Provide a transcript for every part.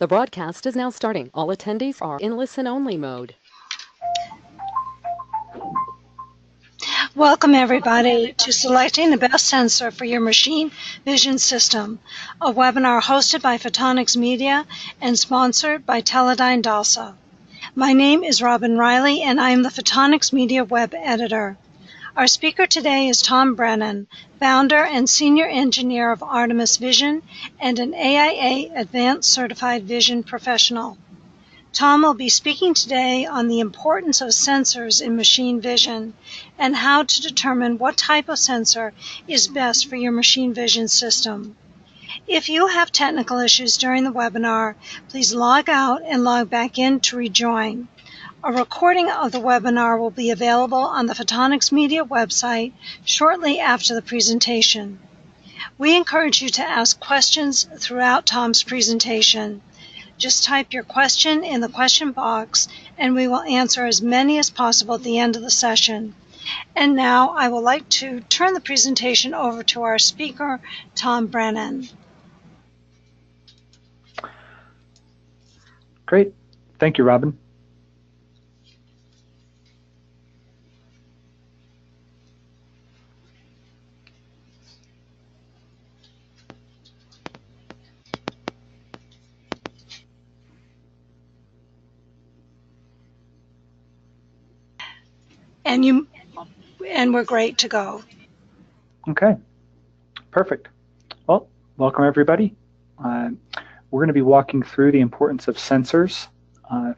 The broadcast is now starting. All attendees are in listen-only mode. Welcome everybody to Selecting the Best Sensor for Your Machine Vision System, a webinar hosted by Photonics Media and sponsored by Teledyne DALSA. My name is Robin Riley and I am the Photonics Media Web Editor. Our speaker today is Tom Brennan, founder and senior engineer of Artemis Vision and an AIA Advanced Certified Vision Professional. Tom will be speaking today on the importance of sensors in machine vision and how to determine what type of sensor is best for your machine vision system. If you have technical issues during the webinar, please log out and log back in to rejoin. A recording of the webinar will be available on the Photonics Media website shortly after the presentation. We encourage you to ask questions throughout Tom's presentation. Just type your question in the question box and we will answer as many as possible at the end of the session. And now I would like to turn the presentation over to our speaker, Tom Brennan. Great. Thank you, Robin. And we're great to go. Okay, perfect. Well, welcome everybody. We're going to be walking through the importance of sensors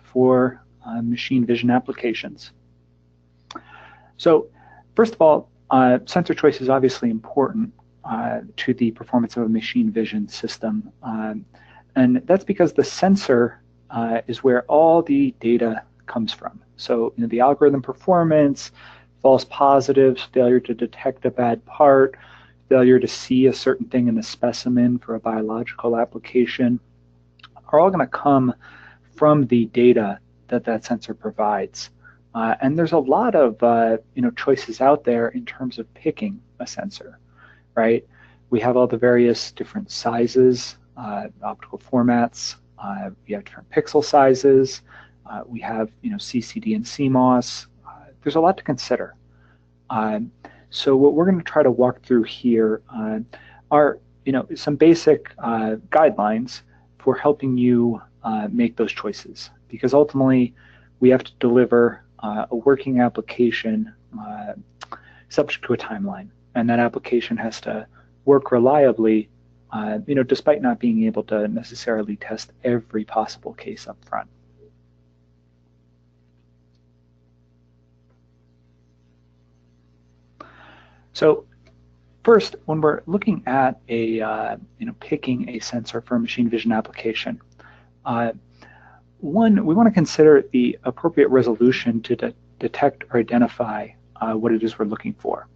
for machine vision applications. So, first of all, sensor choice is obviously important to the performance of a machine vision system. And that's because the sensor is where all the data comes from. So, the algorithm performance, false positives, failure to detect a bad part, failure to see a certain thing in the specimen for a biological application, are all going to come from the data that that sensor provides. And there's a lot of choices out there in terms of picking a sensor, right? We have all the various different sizes, optical formats. We have different pixel sizes. We have CCD and CMOS. There's a lot to consider. So what we're going to try to walk through here are some basic guidelines for helping you make those choices, because ultimately we have to deliver a working application subject to a timeline, and that application has to work reliably, despite not being able to necessarily test every possible case up front. So first, when we're looking at picking a sensor for a machine vision application, one, we want to consider the appropriate resolution to detect or identify what it is we're looking for.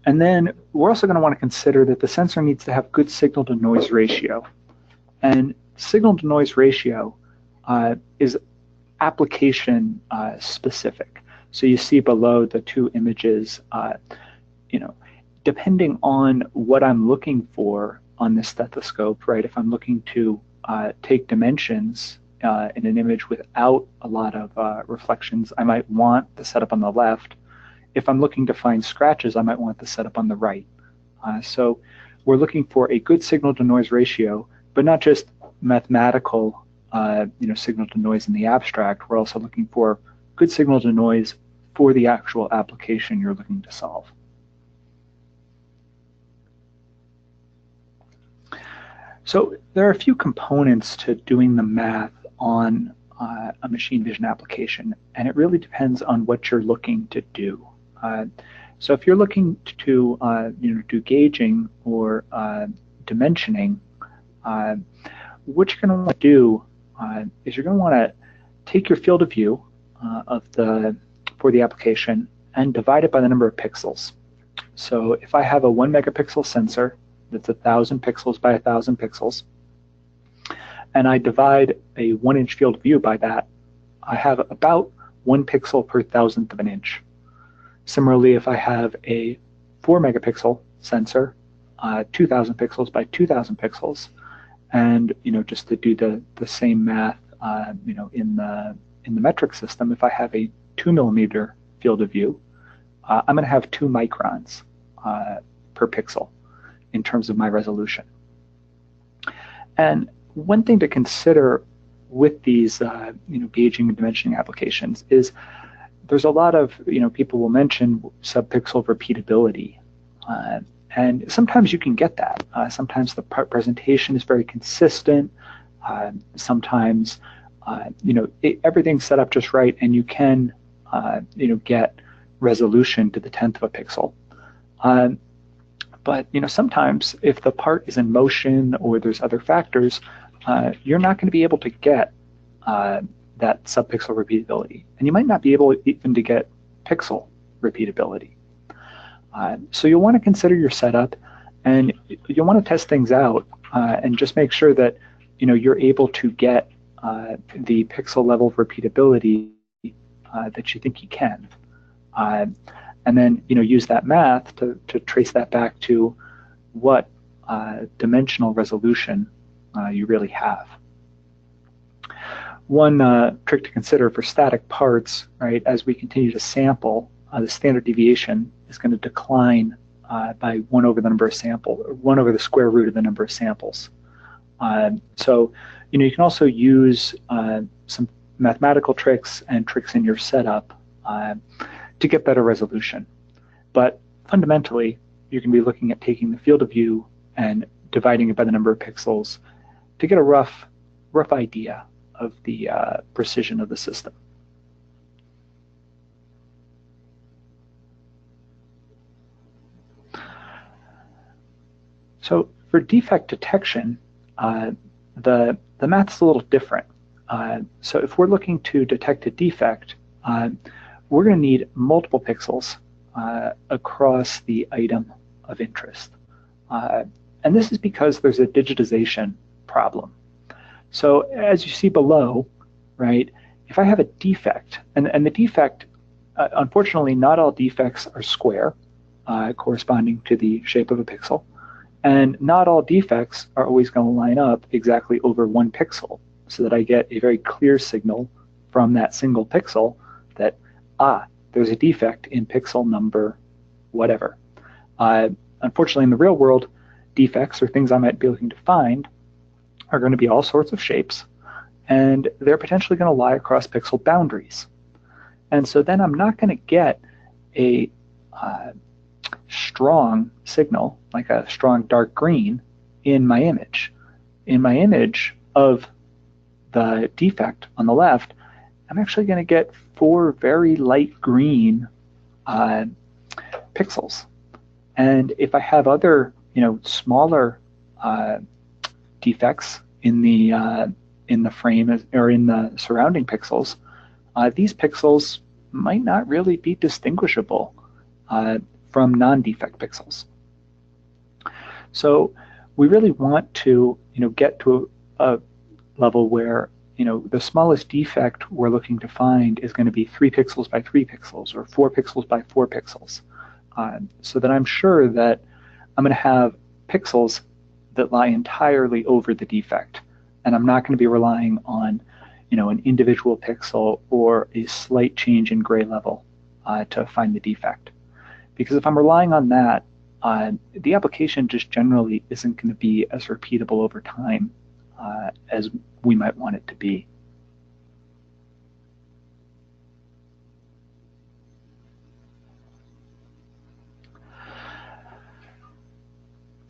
And then we're also going to want to consider that the sensor needs to have good signal-to-noise ratio. And signal-to-noise ratio is application specific. So you see below the two images, depending on what I'm looking for on this stethoscope, right? If I'm looking to take dimensions in an image without a lot of reflections, I might want the setup on the left. If I'm looking to find scratches, I might want the setup on the right. So we're looking for a good signal-to-noise ratio, but not just mathematical, signal-to-noise in the abstract. We're also looking for good signal-to-noise for the actual application you're looking to solve. So there are a few components to doing the math on a machine vision application, and it really depends on what you're looking to do. So if you're looking to do gauging or dimensioning, what you're going to want to do is you're going to want to take your field of view for the application and divide it by the number of pixels. So if I have a 1 megapixel sensor that's 1,000 pixels by 1,000 pixels, and I divide a 1-inch field of view by that, I have about 1 pixel per thousandth of an inch. Similarly, if I have a 4 megapixel sensor, 2,000 pixels by 2,000 pixels, And just to do the same math, in the metric system, if I have a 2 millimeter field of view, I'm going to have 2 microns per pixel in terms of my resolution. And one thing to consider with these gauging and dimensioning applications is there's a lot of people will mention subpixel repeatability, and sometimes you can get that. Sometimes the presentation is very consistent. Sometimes everything's set up just right, and you can get resolution to the 10th of a pixel. But sometimes if the part is in motion or there's other factors, you're not going to be able to get that subpixel repeatability, and you might not be able even to get pixel repeatability. So you'll want to consider your setup, and you'll want to test things out, and just make sure that you're able to get the pixel level of repeatability that you think you can, and then use that math to trace that back to what dimensional resolution you really have. One trick to consider for static parts, right, as we continue to sample, the standard deviation is going to decline by 1 over the number of samples, or 1 over the square root of the number of samples. So you can also use some mathematical tricks and tricks in your setup to get better resolution. But fundamentally, you can be looking at taking the field of view and dividing it by the number of pixels to get a rough idea of the precision of the system. So for defect detection, the math's a little different. So if we're looking to detect a defect, we're going to need multiple pixels across the item of interest. And this is because there's a digitization problem. So as you see below, right, if I have a defect, and the defect, unfortunately, not all defects are square, corresponding to the shape of a pixel, and not all defects are always going to line up exactly over 1 pixel, so that I get a very clear signal from that single pixel that, there's a defect in pixel number whatever. Unfortunately, in the real world, defects, or things I might be looking to find, are going to be all sorts of shapes, and they're potentially going to lie across pixel boundaries. And so then I'm not going to get a strong signal, like a strong dark green, in my image. In my image of the defect on the left, I'm actually going to get 4 very light green pixels. And if I have other, smaller defects in the frame or in the surrounding pixels, these pixels might not really be distinguishable from non-defect pixels. So we really want to, get to a level where, the smallest defect we're looking to find is going to be 3 pixels by 3 pixels, or 4 pixels by 4 pixels, so that I'm sure that I'm going to have pixels that lie entirely over the defect, and I'm not going to be relying on, an individual pixel or a slight change in gray level to find the defect. Because if I'm relying on that, the application just generally isn't going to be as repeatable over time as we might want it to be.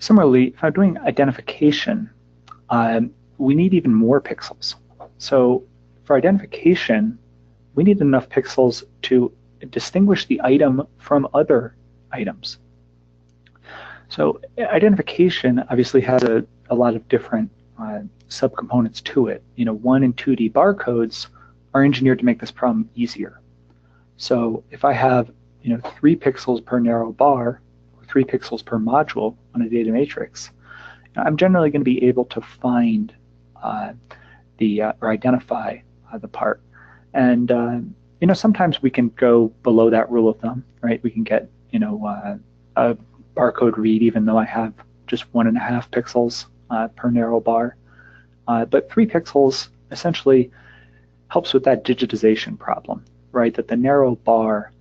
Similarly, if I'm doing identification, we need even more pixels. So for identification, we need enough pixels to distinguish the item from other items. So identification obviously has a lot of different subcomponents to it. 1 and 2D barcodes are engineered to make this problem easier. So if I have 3 pixels per narrow bar, or 3 pixels per module on a data matrix, I'm generally going to be able to find or identify the part. And sometimes we can go below that rule of thumb, right? We can get a barcode read even though I have just 1.5 pixels per narrow bar. But 3 pixels essentially helps with that digitization problem, right? That the narrow bar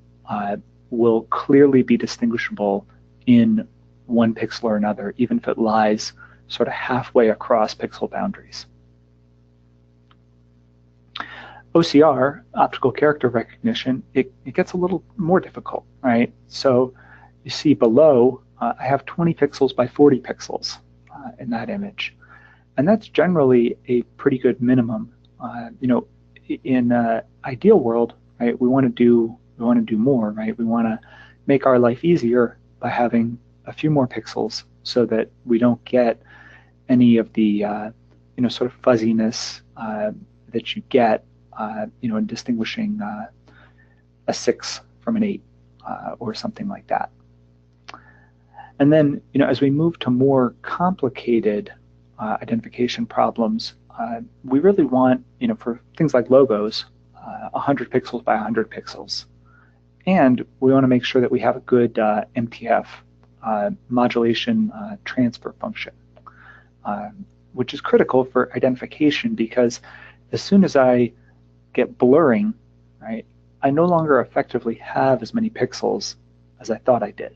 will clearly be distinguishable in one pixel or another, even if it lies sort of halfway across pixel boundaries. OCR, optical character recognition, it gets a little more difficult, right? So you see below, I have 20 pixels by 40 pixels in that image. And that's generally a pretty good minimum. In an ideal world, right, we want to do more, right? We want to make our life easier by having a few more pixels so that we don't get any of the sort of fuzziness that you get in distinguishing a 6 from an 8 or something like that. And then as we move to more complicated identification problems, we really want for things like logos 100 pixels by 100 pixels. And we want to make sure that we have a good MTF, modulation transfer function, which is critical for identification, because as soon as I get blurring, right, I no longer effectively have as many pixels as I thought I did.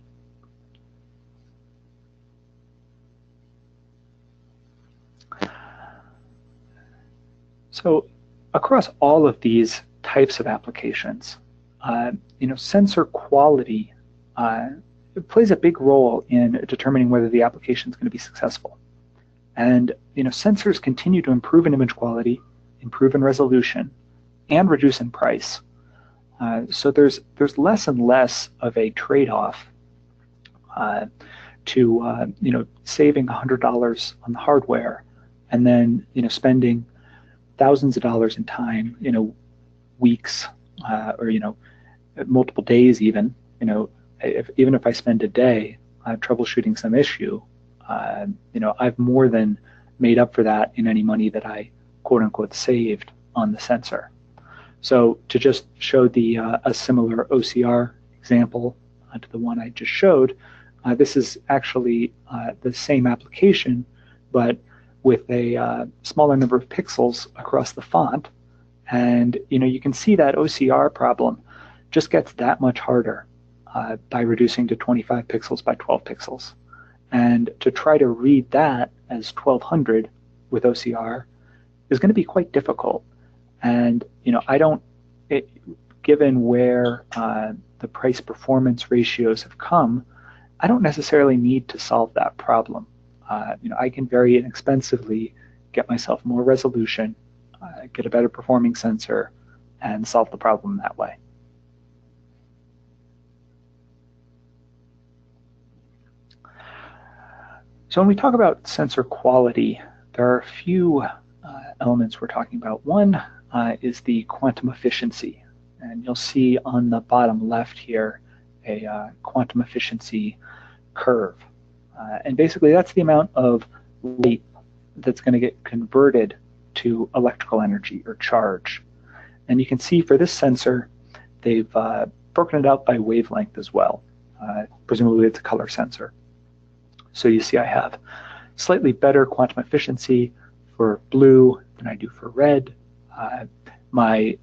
So across all of these types of applications, sensor quality plays a big role in determining whether the application is going to be successful. And sensors continue to improve in image quality, improve in resolution, and reduce in price. So there's less and less of a trade-off to saving $100 on the hardware and then spending thousands of dollars in time, weeks or multiple days even. Even if I spend a day troubleshooting some issue, I've more than made up for that in any money that I quote unquote saved on the sensor. So to just show a similar OCR example to the one I just showed, this is actually the same application, but with a smaller number of pixels across the font. And you can see that OCR problem just gets that much harder by reducing to 25 pixels by 12 pixels. And to try to read that as 1200 with OCR is going to be quite difficult. And given where the price performance ratios have come, I don't necessarily need to solve that problem. I can very inexpensively get myself more resolution, get a better performing sensor, and solve the problem that way. So when we talk about sensor quality, there are a few elements we're talking about. One is the quantum efficiency. And you'll see on the bottom left here a quantum efficiency curve. And basically that's the amount of light that's going to get converted to electrical energy or charge. And you can see for this sensor, they've broken it out by wavelength as well. Presumably it's a color sensor. So you see I have slightly better quantum efficiency for blue than I do for red. My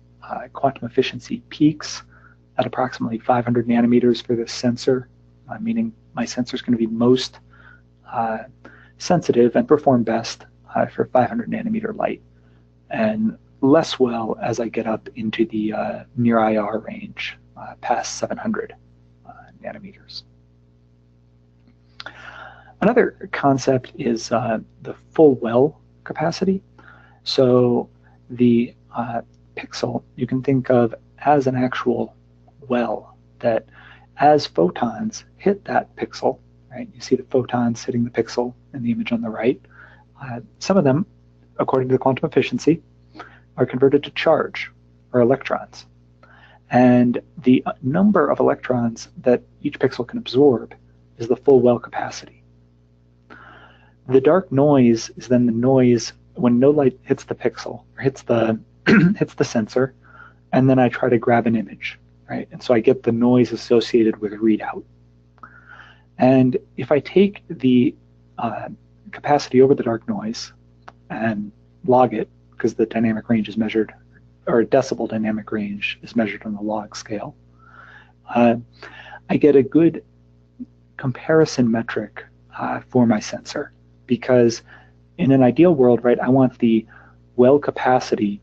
quantum efficiency peaks at approximately 500 nanometers for this sensor, meaning my sensor is going to be most sensitive and perform best for 500 nanometer light, and less well as I get up into the near IR range, past 700 nanometers. Another concept is the full well capacity. So the pixel you can think of as an actual well, that as photons hit that pixel, right? You see the photons hitting the pixel in the image on the right. Some of them, according to the quantum efficiency, are converted to charge, or electrons. And the number of electrons that each pixel can absorb is the full well capacity. The dark noise is then the noise when no light hits the pixel, or hits the hits the sensor, and then I try to grab an image, right? And so I get the noise associated with a readout. And if I take the capacity over the dark noise and log it because the dynamic range is measured, or decibel dynamic range is measured on the log scale. I get a good comparison metric for my sensor, because in an ideal world, right, I want the well capacity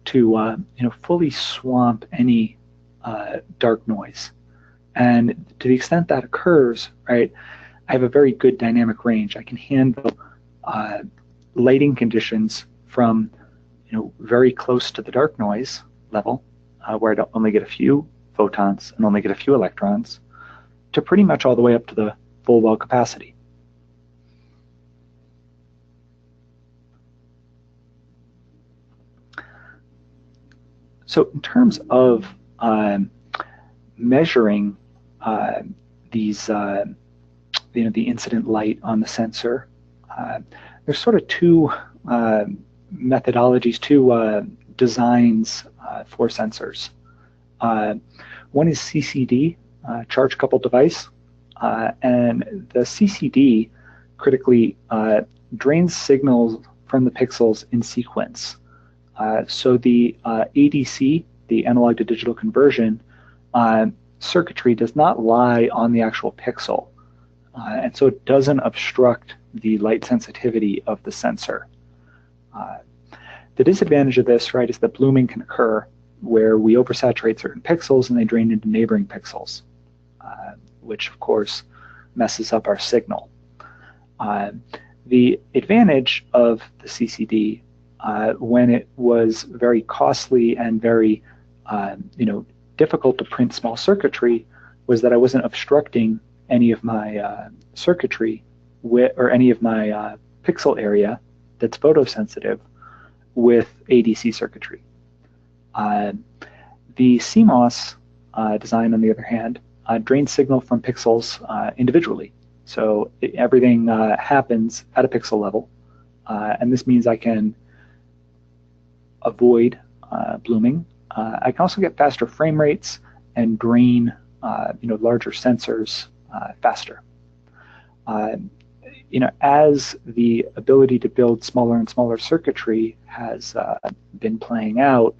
to fully swamp any dark noise. And to the extent that occurs, right, I have a very good dynamic range. I can handle lighting conditions from very close to the dark noise level, where I don't only get a few photons and only get a few electrons, to pretty much all the way up to the full well capacity. So in terms of measuring these, the incident light on the sensor, there's sort of two methodologies, two designs for sensors. One is CCD, charge coupled device, and the CCD critically drains signals from the pixels in sequence. So the ADC, the analog to digital conversion, circuitry does not lie on the actual pixel, and so it doesn't obstruct the light sensitivity of the sensor. The disadvantage of this, right, is that blooming can occur where we oversaturate certain pixels and they drain into neighboring pixels, which of course messes up our signal. The advantage of the CCD, when it was very costly and very difficult to print small circuitry, was that I wasn't obstructing any of my circuitry or any of my pixel area that's photosensitive with ADC circuitry. The CMOS design, on the other hand, drains signal from pixels individually. So everything happens at a pixel level, and this means I can avoid blooming. I can also get faster frame rates and drain larger sensors faster. As the ability to build smaller and smaller circuitry has been playing out,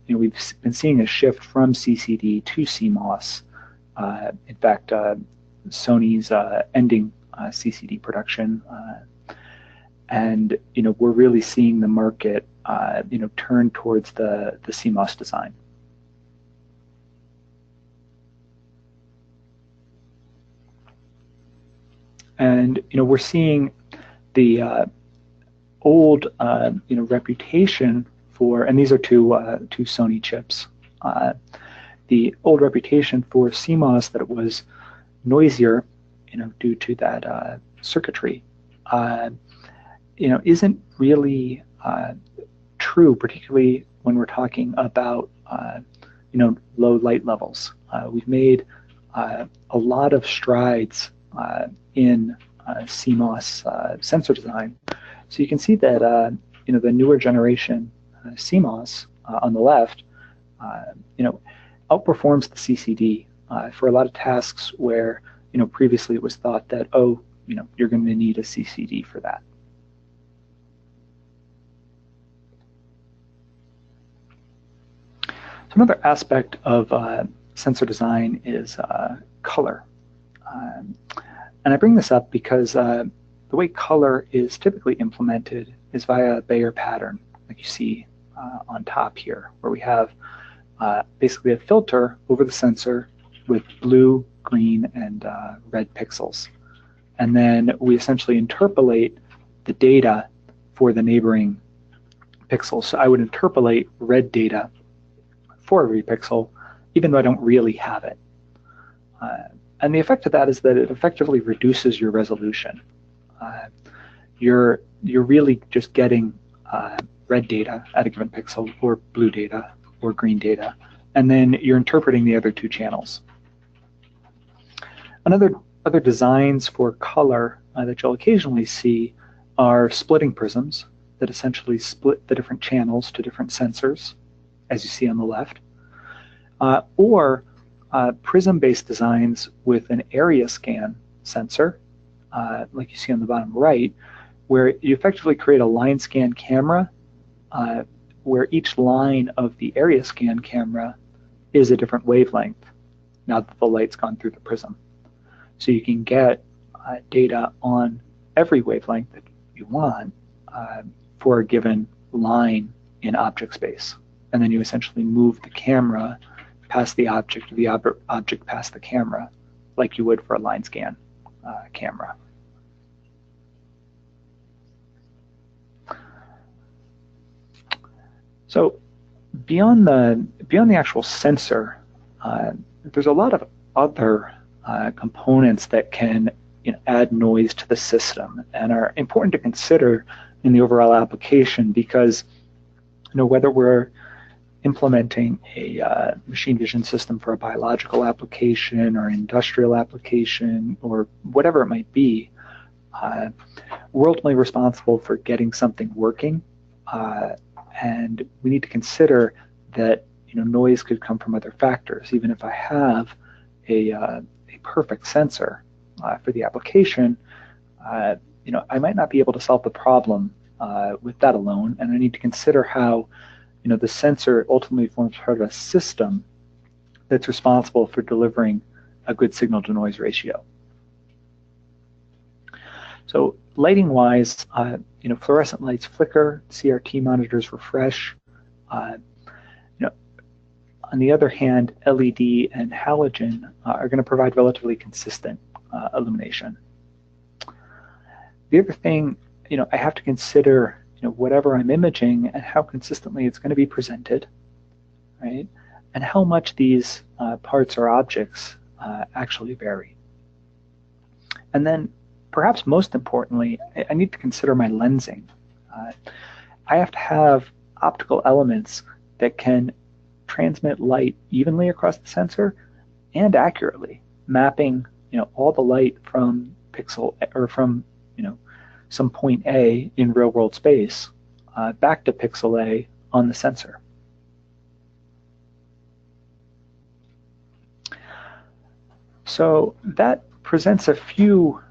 we've been seeing a shift from CCD to CMOS. In fact, Sony's ending CCD production, and we're really seeing the market turn towards the CMOS design. And we're seeing the old reputation for, and these are two Sony chips. The old reputation for CMOS, that it was noisier, due to that circuitry, isn't really true, particularly when we're talking about low light levels. We've made a lot of strides in CMOS sensor design. So you can see that the newer generation CMOS on the left outperforms the CCD for a lot of tasks where previously it was thought that, oh, you're going to need a CCD for that. So another aspect of sensor design is color. And I bring this up because the way color is typically implemented is via a Bayer pattern, like you see on top here, where we have basically a filter over the sensor with blue, green, and red pixels. And then we essentially interpolate the data for the neighboring pixels. So I would interpolate red data for every pixel, even though I don't really have it. And the effect of that is that it effectively reduces your resolution. You're really just getting red data at a given pixel, or blue data, or green data, and then you're interpreting the other two channels. Other designs for color that you'll occasionally see are splitting prisms that essentially split the different channels to different sensors, as you see on the left, or prism-based designs with an area scan sensor, like you see on the bottom right, where you effectively create a line scan camera where each line of the area scan camera is a different wavelength now that the light's gone through the prism. So you can get data on every wavelength that you want for a given line in object space. And then you essentially move the camera past the object, or the object past the camera, like you would for a line scan camera. So beyond the actual sensor, there's a lot of other components that can add noise to the system and are important to consider in the overall application, because whether we're implementing a machine vision system for a biological application or industrial application or whatever it might be, we're ultimately responsible for getting something working, and we need to consider that noise could come from other factors. Even if I have a perfect sensor for the application, I might not be able to solve the problem with that alone, and I need to consider how the sensor ultimately forms part of a system that's responsible for delivering a good signal-to-noise ratio. So lighting-wise, fluorescent lights flicker, CRT monitors refresh. On the other hand, LED and halogen are going to provide relatively consistent illumination. The other thing, I have to consider, whatever I'm imaging and how consistently it's going to be presented, right? And how much these parts or objects actually vary. And then, perhaps most importantly, I need to consider my lensing. I have to have optical elements that can transmit light evenly across the sensor and accurately, mapping all the light from pixel or from some point A in real world space back to pixel A on the sensor. So that presents a few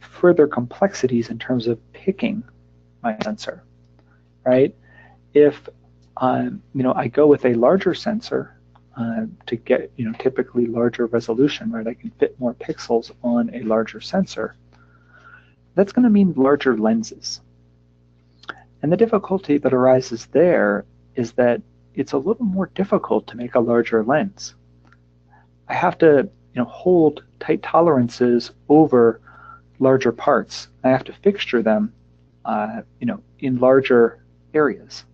further complexities in terms of picking my sensor, right? If I go with a larger sensor to get typically larger resolution, right? I can fit more pixels on a larger sensor. That's going to mean larger lenses. And the difficulty that arises there is that it's a little more difficult to make a larger lens. I have to hold tight tolerances over larger parts. I have to fixture them in larger areas.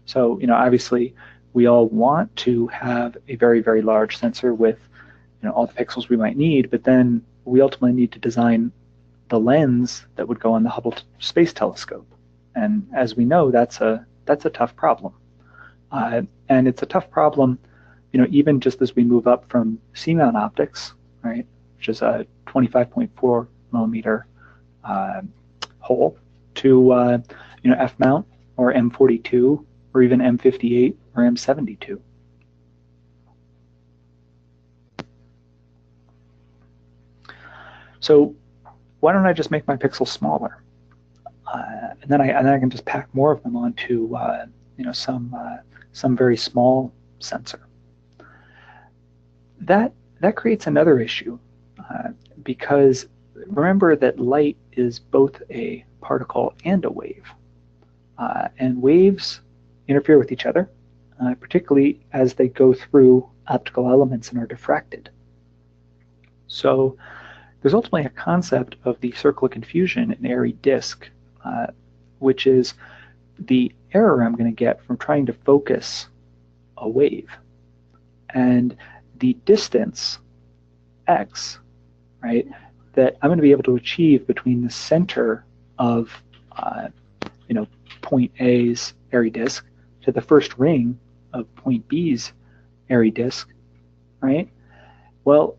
So obviously we all want to have a very, very large sensor with all the pixels we might need, but then we ultimately need to design the lens that would go on the Hubble Space Telescope. And as we know, that's a tough problem. And it's a tough problem, even just as we move up from C-mount optics, right, which is a 25.4 millimeter hole, to F-mount or M42 or even M58 or M72. So why don't I just make my pixels smaller, and then I can just pack more of them onto some very small sensor. That creates another issue, because remember that light is both a particle and a wave, and waves interfere with each other, particularly as they go through optical elements and are diffracted. So there's ultimately a concept of the circle of confusion in airy disk, which is the error I'm going to get from trying to focus a wave. And the distance, x, right, that I'm going to be able to achieve between the center of point A's airy disk to the first ring of point B's airy disk, right? Well,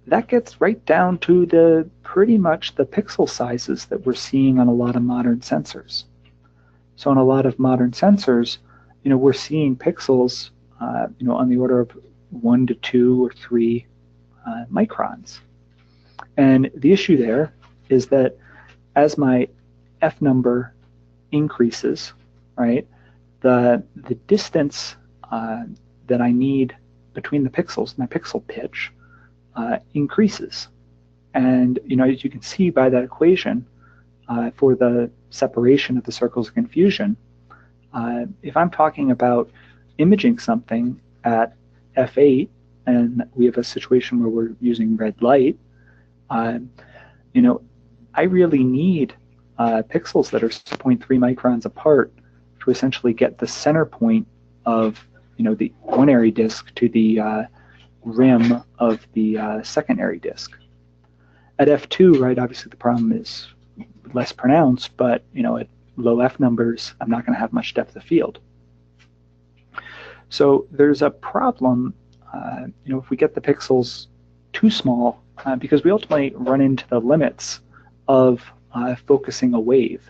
that gets right down to pretty much the pixel sizes that we're seeing on a lot of modern sensors. So on a lot of modern sensors, we're seeing pixels, on the order of 1 to 2 or 3 microns. And the issue there is that as my F number increases, right, the distance that I need between the pixels, my pixel pitch, increases. And as you can see by that equation, for the separation of the circles of confusion, if I'm talking about imaging something at f8, and we have a situation where we're using red light, I really need pixels that are 0.3 microns apart to essentially get the center point of the one-area disk to the rim of the secondary disk. At f2, right, obviously the problem is less pronounced, but at low F numbers, I'm not going to have much depth of field. So there's a problem, if we get the pixels too small, because we ultimately run into the limits of focusing a wave.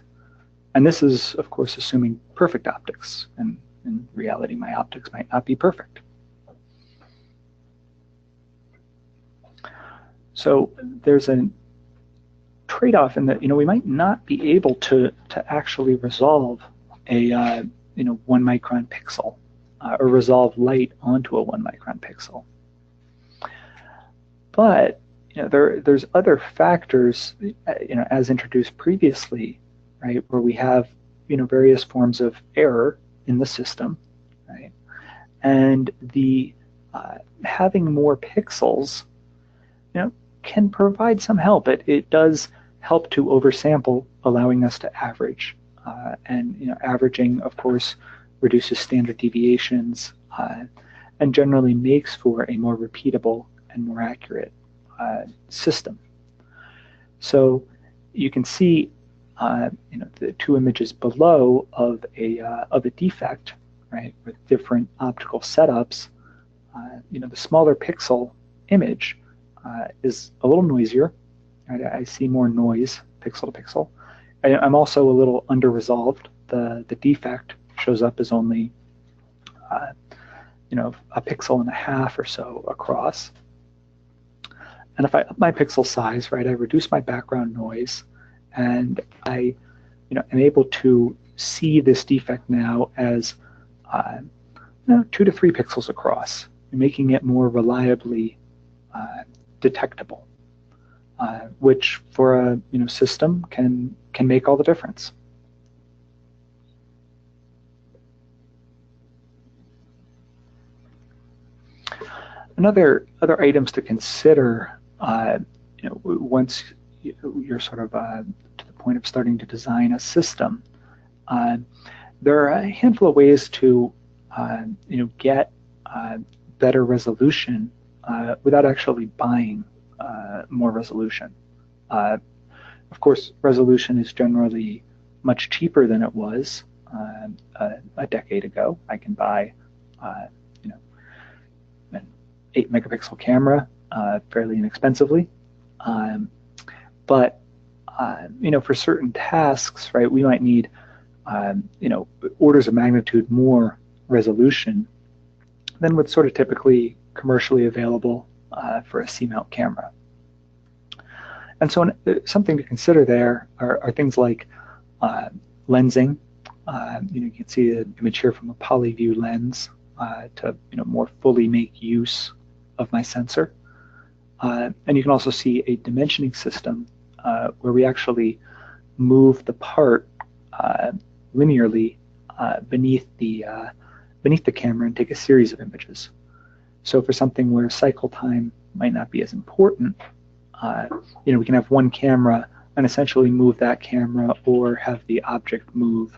And this is, of course, assuming perfect optics. And in reality, my optics might not be perfect. So there's a trade-off in that we might not be able to actually resolve a 1 micron pixel or resolve light onto a 1 micron pixel. But there's other factors as introduced previously, right, where we have various forms of error in the system, right, and the having more pixels can provide some help. It does help to oversample, allowing us to average. And averaging, of course, reduces standard deviations and generally makes for a more repeatable and more accurate system. So you can see, the two images below of a defect, right, with different optical setups. The smaller pixel image is a little noisier. Right? I see more noise pixel to pixel. I'm also a little under-resolved. The defect shows up as only a pixel and a half or so across. And if I up my pixel size, right, I reduce my background noise, and I am able to see this defect now as 2 to 3 pixels across, making it more reliably detectable, which for a system can make all the difference. Other items to consider, once you're sort of to the point of starting to design a system, there are a handful of ways to get better resolution without actually buying more resolution. Of course, resolution is generally much cheaper than it was a decade ago. I can buy an 8 megapixel camera fairly inexpensively, but for certain tasks, right, we might need orders of magnitude more resolution than what's sort of typically commercially available for a C-mount camera. And so something to consider there are things like lensing. You can see the image here from a polyview lens to more fully make use of my sensor. And you can also see a dimensioning system where we actually move the part linearly beneath the camera and take a series of images. So for something where cycle time might not be as important, we can have one camera and essentially move that camera or have the object move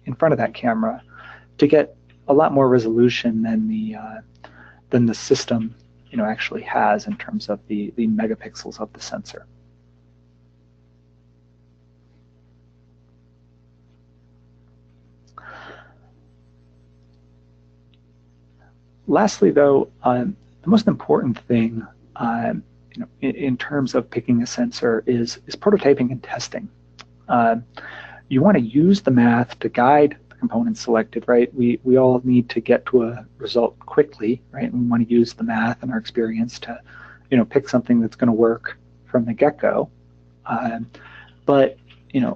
in front of that camera to get a lot more resolution than the system actually has in terms of the megapixels of the sensor. Lastly, though, the most important thing in terms of picking a sensor is prototyping and testing. You want to use the math to guide the components selected, right? We all need to get to a result quickly, right? And we want to use the math and our experience to pick something that's going to work from the get-go. But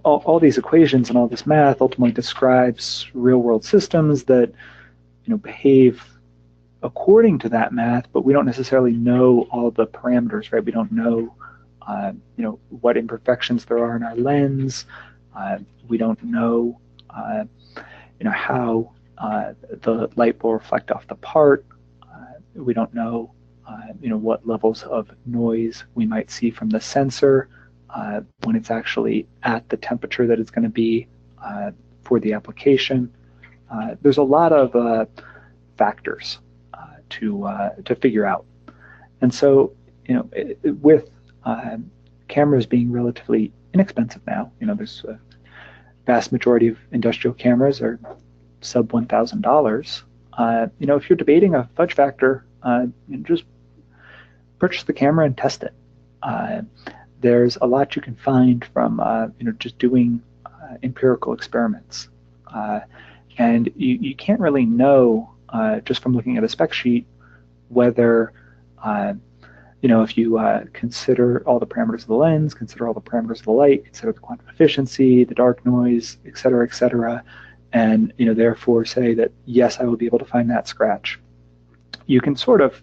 all these equations and all this math ultimately describes real-world systems that behave according to that math, but we don't necessarily know all the parameters, right? We don't know what imperfections there are in our lens. We don't know how the light will reflect off the part. We don't know what levels of noise we might see from the sensor when it's actually at the temperature that it's going to be for the application. There's a lot of factors to figure out, and so with cameras being relatively inexpensive now, there's a vast majority of industrial cameras are sub $1,000. If you're debating a fudge factor, just purchase the camera and test it. There's a lot you can find from just doing empirical experiments, and you can't really know just from looking at a spec sheet whether if you consider all the parameters of the lens, consider all the parameters of the light, consider the quantum efficiency, the dark noise, et cetera, and therefore say that yes, I will be able to find that scratch. You can sort of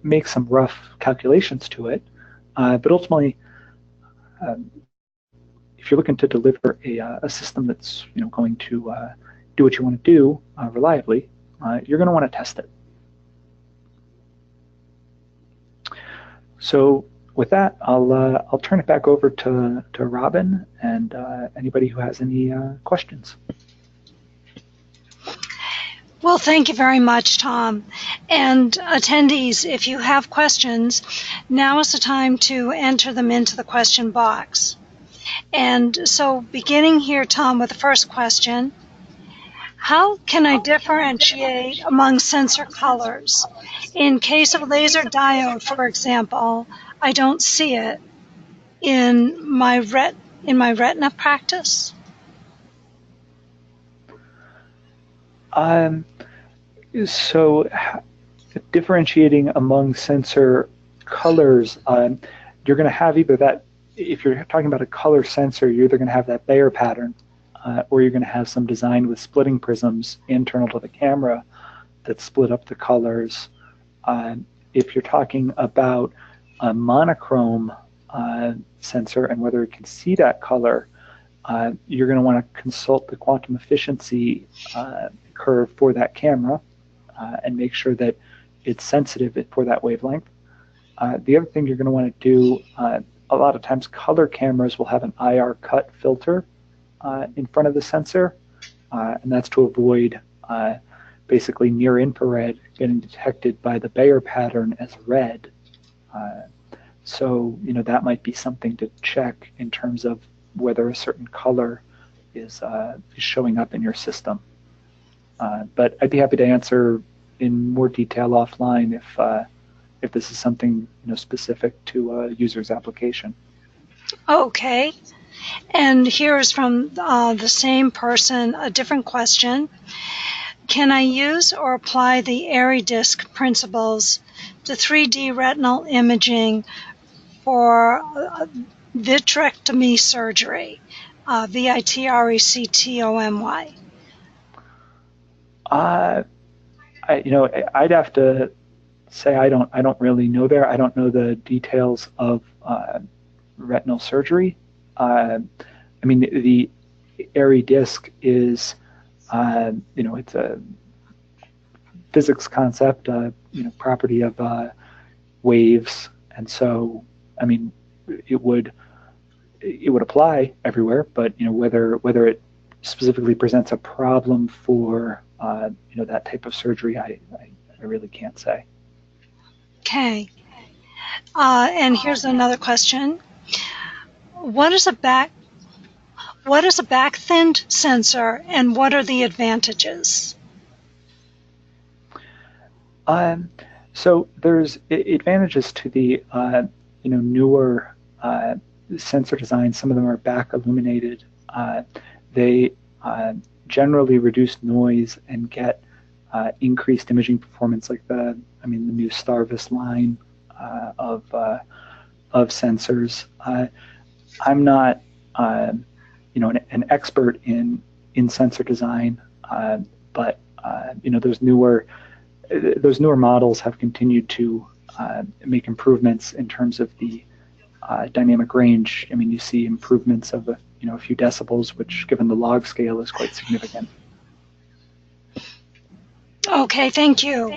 make some rough calculations to it, but ultimately, if you're looking to deliver a system that's going to do what you want to do reliably, you're going to want to test it. So with that, I'll turn it back over to Robin and anybody who has any questions. Well, thank you very much, Tom. And attendees, if you have questions, now is the time to enter them into the question box. And so beginning here, Tom, with the first question, how can I differentiate among sensor colors? In case of laser diode, for example, I don't see it in my retina practice. So differentiating among sensor colors, you're going to have either that, if you're talking about a color sensor, you're either going to have that Bayer pattern, or you're going to have some design with splitting prisms internal to the camera that split up the colors. If you're talking about a monochrome sensor and whether it can see that color, you're going to want to consult the quantum efficiency curve for that camera and make sure that it's sensitive for that wavelength. The other thing you're going to want to do, a lot of times color cameras will have an IR cut filter in front of the sensor, and that's to avoid basically near infrared getting detected by the Bayer pattern as red. So that might be something to check in terms of whether a certain color is showing up in your system. But I'd be happy to answer in more detail offline if this is something specific to a user's application. Okay. And here's from the same person, a different question. Can I use or apply the airy disk principles to 3D retinal imaging for vitrectomy surgery? VITRECTOMY. I'd have to say I don't really know there. I don't know the details of retinal surgery. I mean, the airy disk is, it's a physics concept, property of waves, and so I mean, it would apply everywhere, but whether it specifically presents a problem for that type of surgery, I really can't say. Okay. And here's another question. What is a back-thinned sensor, and what are the advantages? So there's advantages to the newer sensor designs. Some of them are back illuminated. They generally reduce noise and get increased imaging performance, like the new Starvis line of sensors. I'm not, an expert in sensor design, but those newer models have continued to make improvements in terms of the dynamic range. I mean, you see improvements of a few decibels, which, given the log scale, is quite significant. Okay, thank you.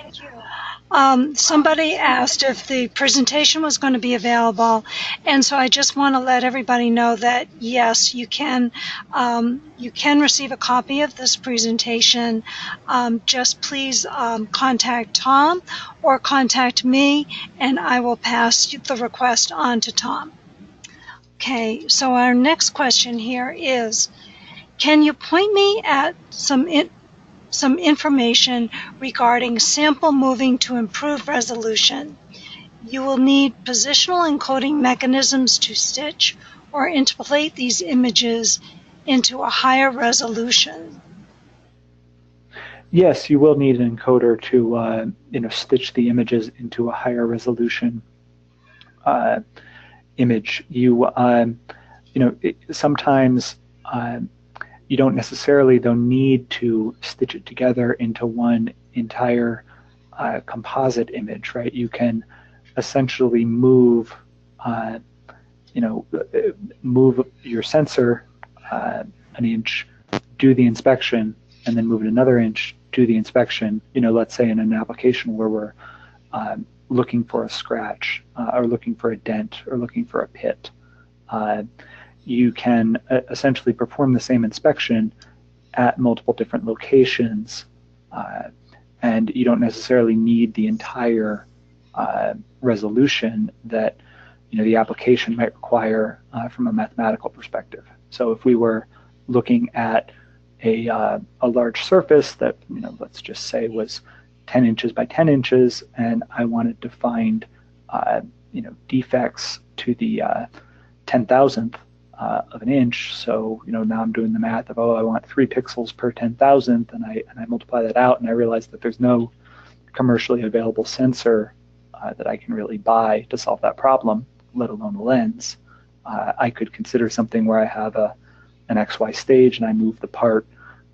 Somebody asked if the presentation was going to be available, and so I just want to let everybody know that yes, you can receive a copy of this presentation. Just please contact Tom or contact me, and I will pass the request on to Tom. Okay, so our next question here is, can you point me at some information regarding sample moving to improve resolution? You will need positional encoding mechanisms to stitch or interpolate these images into a higher resolution. Yes, you will need an encoder to stitch the images into a higher resolution image. Sometimes you don't necessarily, though, need to stitch it together into one entire composite image, right? You can essentially move your sensor an inch, do the inspection, and then move it another inch, do the inspection. Let's say in an application where we're looking for a scratch, or looking for a dent, or looking for a pit. You can essentially perform the same inspection at multiple different locations, and you don't necessarily need the entire resolution that the application might require from a mathematical perspective. So if we were looking at a large surface that let's just say was 10 inches by 10 inches, and I wanted to find defects to the 10,000th of an inch. So now I'm doing the math of, I want 3 pixels per 10,000th, and I multiply that out, and I realize that there's no commercially available sensor that I can really buy to solve that problem, let alone a lens. I could consider something where I have an XY stage and I move the part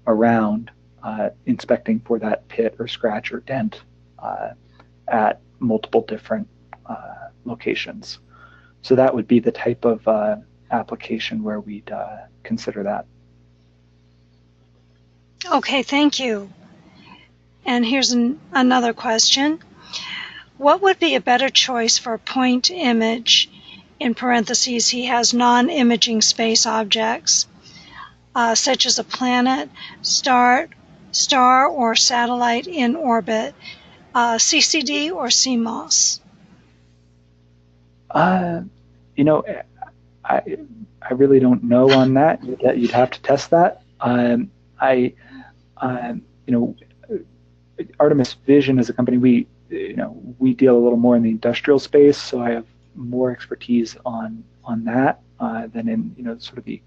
around, inspecting for that pit or scratch or dent at multiple different locations. So that would be the type of application where we'd consider that. Okay, thank you. And here's another question. What would be a better choice for a point image? In parentheses, he has non-imaging space objects, such as a planet, star or satellite in orbit, CCD or CMOS? I really don't know on that. You'd have to test that. Artemis Vision as a company, we deal a little more in the industrial space, so I have more expertise on that than in sort of the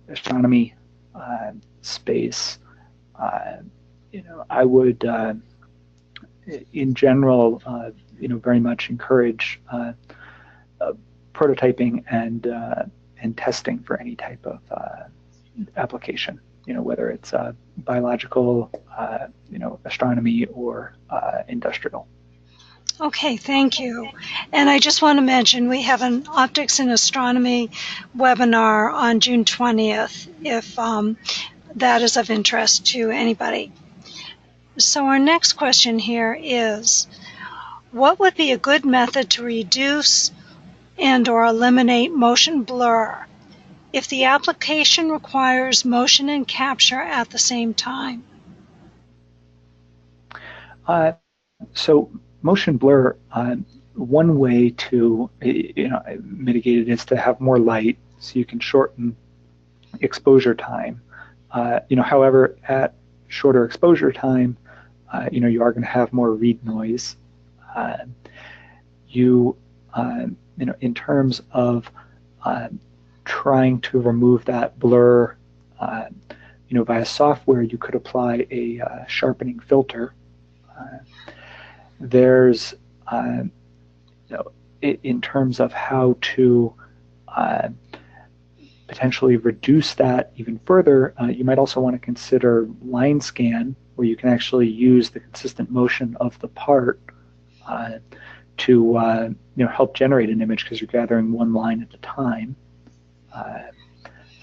astronomy space. I would, in general, very much encourage prototyping and testing for any type of application. Whether it's biological, astronomy, or industrial. Okay, thank you. And I just want to mention we have an Optics in Astronomy webinar on June 20th, if that is of interest to anybody. So our next question here is, what would be a good method to reduce and or eliminate motion blur if the application requires motion and capture at the same time? So motion blur, one way to mitigate it is to have more light, so you can shorten exposure time. However, at shorter exposure time, you are going to have more read noise. In terms of trying to remove that blur, via software, you could apply a sharpening filter. There's, in terms of how to potentially reduce that even further, you might also want to consider line scan, where you can actually use the consistent motion of the part to help generate an image, because you're gathering one line at a time,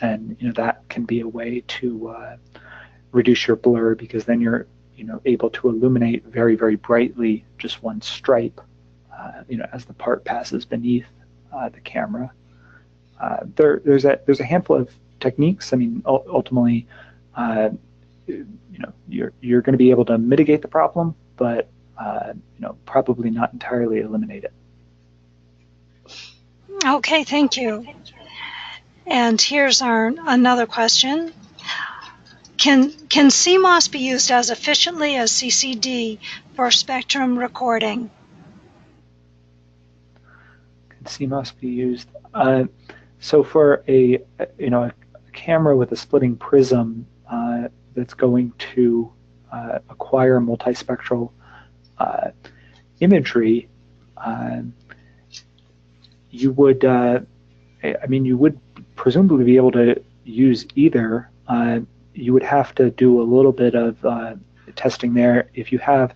and that can be a way to reduce your blur, because then you're able to illuminate very, very brightly just one stripe as the part passes beneath the camera. There's a handful of techniques. I mean, ultimately, you're going to be able to mitigate the problem, but probably not entirely eliminate it. Okay, thank you. And here's another question. Can CMOS be used as efficiently as CCD for spectrum recording? Can CMOS be used? So for a camera with a splitting prism that's going to acquire multispectral imagery, you would presumably be able to use either. You would have to do a little bit of testing there. If you have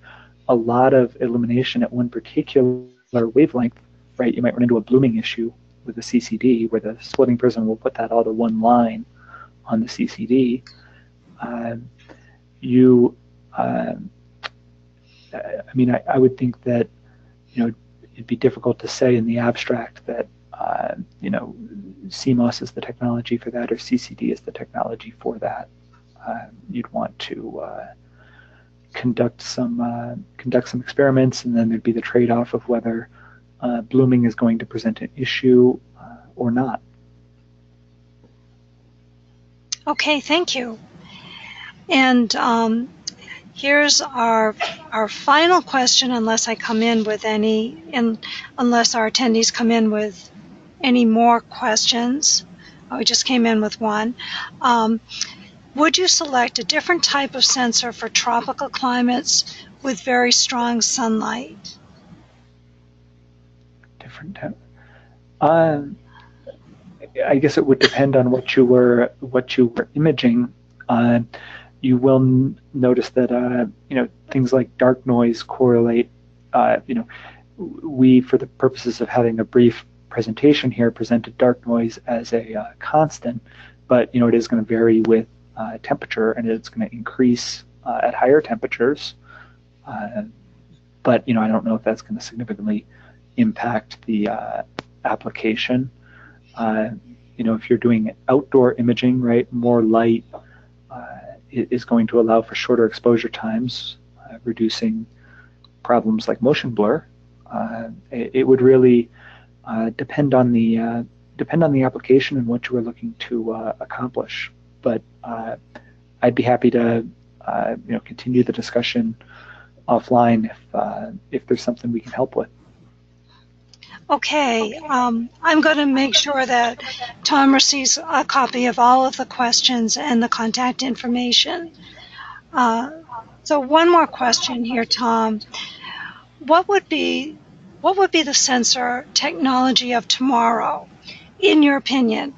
a lot of illumination at one particular wavelength, right, you might run into a blooming issue with the CCD, where the splitting prism will put that all to one line on the CCD. I would think that it'd be difficult to say in the abstract that CMOS is the technology for that, or CCD is the technology for that. You'd want to conduct some experiments, and then there'd be the trade-off of whether blooming is going to present an issue or not. Okay, thank you. And here's our final question, unless our attendees come in with any more questions. We just came in with one. Would you select a different type of sensor for tropical climates with very strong sunlight? Different type. I guess it would depend on what you were imaging. You will notice that things like dark noise correlate. We, for the purposes of having a brief presentation here, presented dark noise as a constant, but it is going to vary with temperature, and it's going to increase at higher temperatures. But I don't know if that's going to significantly impact the application. If you're doing outdoor imaging, right, more light is going to allow for shorter exposure times, reducing problems like motion blur. It would really depend on the application and what you were looking to accomplish. But I'd be happy to continue the discussion offline if there's something we can help with. Okay, I'm going to make sure that Tom receives a copy of all of the questions and the contact information. So one more question here, Tom. What would be the sensor technology of tomorrow, in your opinion?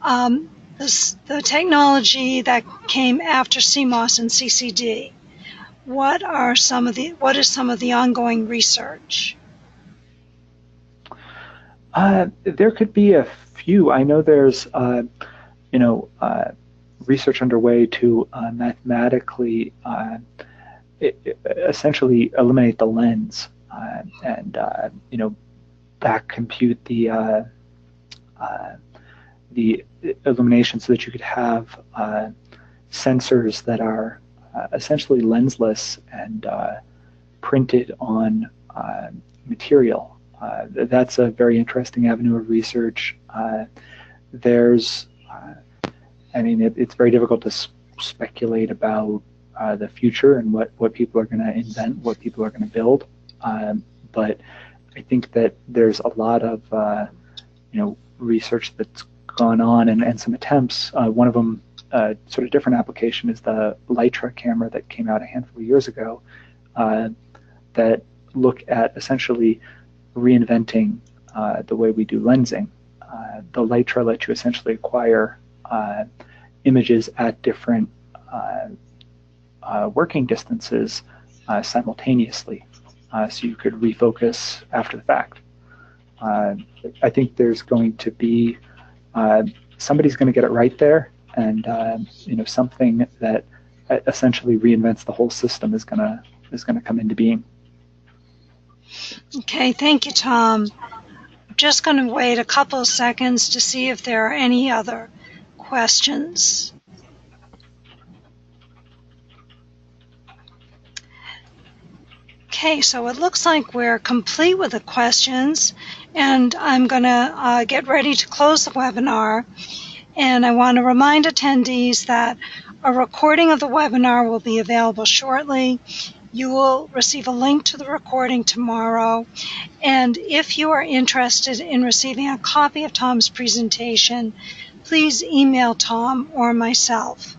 The technology that came after CMOS and CCD. What is some of the ongoing research? There could be a few. I know there's research underway to mathematically essentially eliminate the lens and back compute the illumination, so that you could have sensors that are essentially lensless and printed on material. That's a very interesting avenue of research. It's very difficult to speculate about the future and what people are going to invent, what people are going to build. But I think that there's a lot of research that's gone on and some attempts. One of them, sort of different application, is the Lytra camera that came out a handful of years ago that look at essentially reinventing the way we do lensing. the Lytra lets you essentially acquire images at different working distances simultaneously, so you could refocus after the fact. I think there's going to be somebody's going to get it right there, and something that essentially reinvents the whole system is going to come into being. Okay, thank you, Tom. I'm just going to wait a couple of seconds to see if there are any other questions. Okay, so it looks like we're complete with the questions, and I'm going to get ready to close the webinar. And I want to remind attendees that a recording of the webinar will be available shortly. You will receive a link to the recording tomorrow. And if you are interested in receiving a copy of Tom's presentation, please email Tom or myself.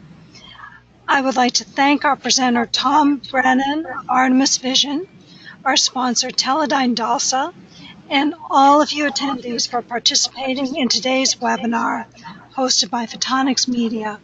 I would like to thank our presenter, Tom Brennan of Artemis Vision, our sponsor, Teledyne DALSA, and all of you attendees for participating in today's webinar hosted by Photonics Media.